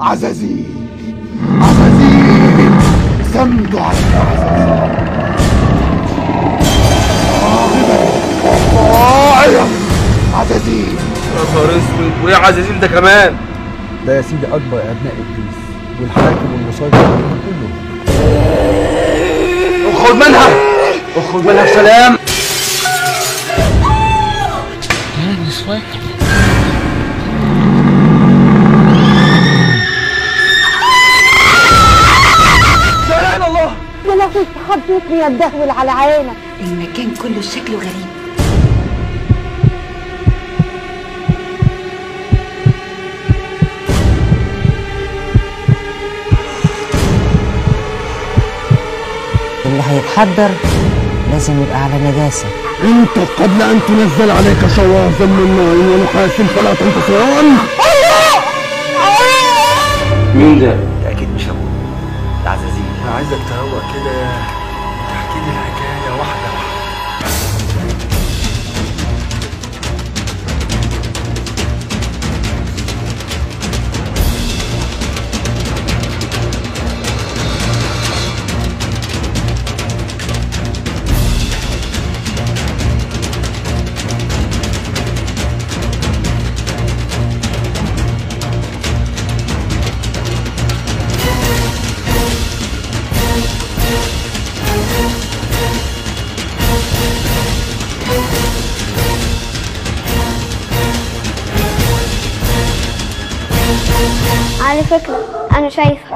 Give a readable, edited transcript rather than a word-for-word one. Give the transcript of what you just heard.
عزازيل عزازيل سمت عليك عزازيل راغبا عزازيل. يا نهار اسود، وايه عزازيل ده كمان؟ ده يا سيدي اكبر ابناء ابليس والحاكم والمسيطر عليهم كلهم. اخرج منها، اخرج منها بسلام. لا اله الا الله. يا لطيف حبيتني يا الدهول على عينك. المكان كله شكله غريب. اللي هيتحضر لازم يبقى على نجاسة. انت قبل ان تنزل عليك شواظ من نار ونحاس فلا تنتصران. مين ده؟ ده اكيد مش ابوه، ده عزازيل. انا عايزك تهوى كده وتحكي لي الحكايه واحده واحده. على فكرة أنا شايفة